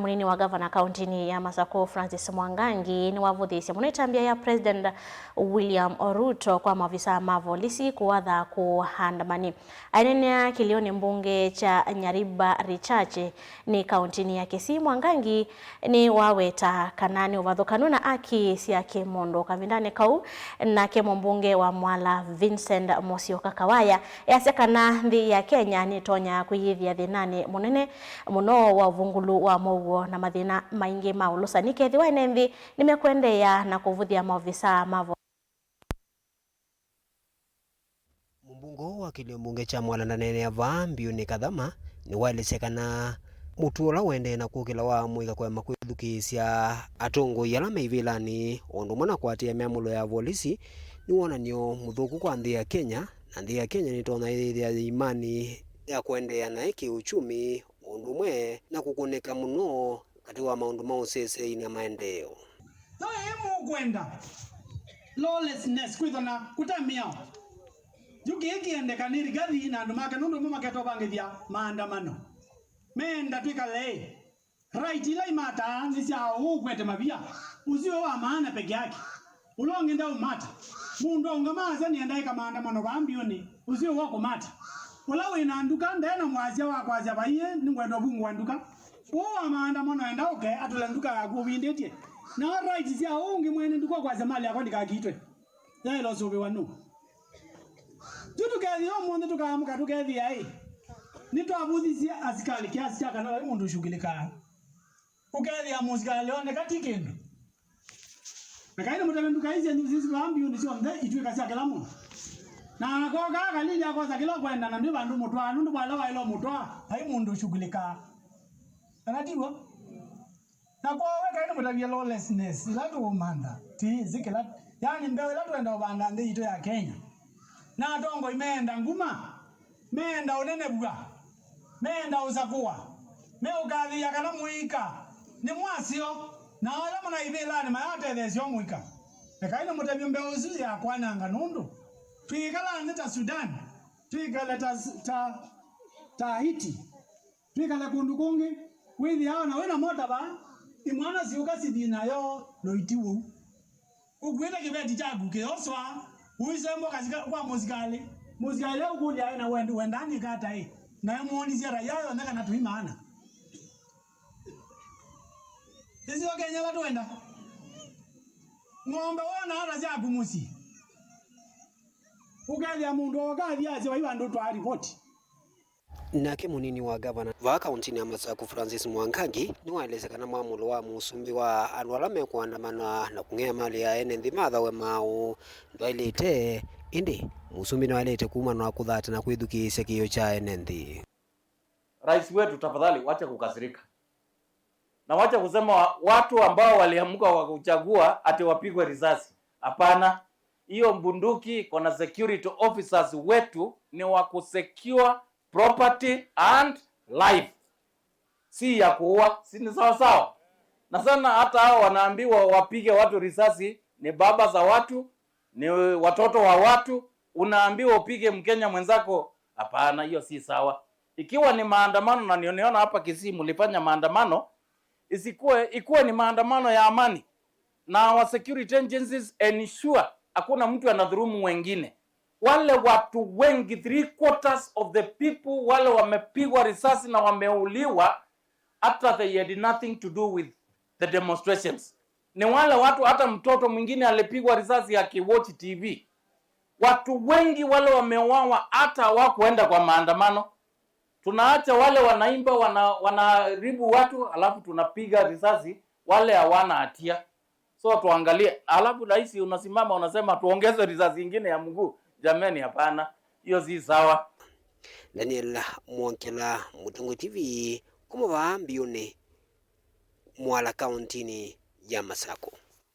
Munini wa gavana kauntini ya Masako Francis Mwangangi ni wavuthisya munitambia ya President William Ruto kwa mavisa mavolisi kuwadha kuhandamani. Ainenea kilioni mbunge cha Nyariba Richache ni kauntini ya Kisii. Mwangangi ni waweta kanani uvadhukanuna aki siake mondo kavindane kau na kemo mbunge wa Mwala Vincent Musyoka Kawaya yasekana nthi ya Kenya ni tonya kuyithia thinani munene muno wa uvungulu wa na mathina maingi maulusa kethiwa enenthi nimekwendeya na kuvuthia maofisa mavo. Mbungo wa kilio mbunge cha Mwala na nene ava Mbiuni Kathama ni walesekana mutuola wende na kukila wa mwika kwa makwithukisya atongo yala meivilani ondu mwana kwatia miamulo ya volisi ni wonanio muthuku kwa nthi ya Kenya, na nthi ya Kenya ni tona ya imani ya kuendeya na kiuchumi undu mwe na kukuneka muno kati wa maundu mausese ina maendeleo. No emu kwenda lawlessness kwithana kutamia juki ende kaniri gathi na andu make nundu mumaketo bangithia maandamano menda twikale right ila imata nisia ukwete mabia uzio wa maana peke yake ulonge nda umata mundu ongamaza ni endaika maandamano bambioni uzio wako mata wala wina nduka ndena mwazia wa kwazia baiye ningwendo bungu wanduka wa maandamano enda okay atula nduka yakubindetie na right sia ungi mwene nduko kwazia mali yako ndikagitwe yelo zobe wanu tutukethi omundu tukamuka tukethi ai nitwabuthisia asikali kiasi cha kana mundu shughulika ukethi ya musikali one katikendo nakaina mutaka nduka hizi sisi bambi unisio mde itwika sia kala mundu na koga kalili akoza kilo kwenda na ndiba ndu mutwa ndu bwala wa ilo mutwa hai mundu shughulika anatiwa na kwa weka ino mutavia lawlessness ilatu umanda ti zikila yani mbewe ilatu enda ubanda ndi ito ya Kenya na atongo imeenda nguma meenda unene buga meenda uzakuwa meukathi ya kana muika ni mwasio na wala muna ivilani mayate thesio muika eka ino mutavia mbewe usuzi ya kwananga nundu twikala neta Sudan twikala ta Haiti twikala kundu kungi withi hao na wena mota ba imwana siuka sidina yo loitiwo ugweta kibeti chagu keoswa uisembo kazika kwa muzikali ukulia na wendani kata hii na muoni zira yayo ndaka na tuimana sisi wa Kenya watu wenda ngombe wana ana za kumusi ugali ya mundu ogali aje wa ibandu twa report. Nake munini wa gavana wa kauntini ya Masako Francis Mwangangi ni waelezekana mwamulo wa musumbi wa andu ala mekuandamana na kung'ea mali ya ene nthi mathawe mau ndwailite indi musumbi ni wailite kuma na kuthata na kwithukisya kiyo cha ene nthi. Rais wetu tafadhali wacha kukasirika na wacha kusema watu ambao waliamuka wakuchagua ati wapigwe risasi. Hapana, hiyo mbunduki kuna security officers wetu ni wa kusecure property and life, si ya kuua. Si ni sawa sawa? Na sana hata hao wanaambiwa wapige watu risasi ni baba za watu, ni watoto wa watu, unaambiwa upige Mkenya mwenzako. Hapana, hiyo si sawa. Ikiwa ni maandamano na niona hapa Kisii mlifanya maandamano, ikuwe ni maandamano ya amani na wa security agencies ensure hakuna mtu anadhulumu wengine. Wale watu wengi 3/4 of the people wale wamepigwa risasi na wameuliwa hata they had nothing to do with the demonstrations. Ni wale watu, hata mtoto mwingine alipigwa risasi akiwatch TV. Watu wengi wale wameuawa hata hawakuenda kwa maandamano. Tunaacha wale wanaimba wanaribu watu alafu tunapiga risasi wale hawana hatia. So tuangalie, alafu rais unasimama unasema tuongeze risasi nyingine ya mguu. Jamani, hapana, hiyo si sawa. Daniel Mwankela, Mutungu TV, kuma Mbiuni, Mwala kauntini ya Masako.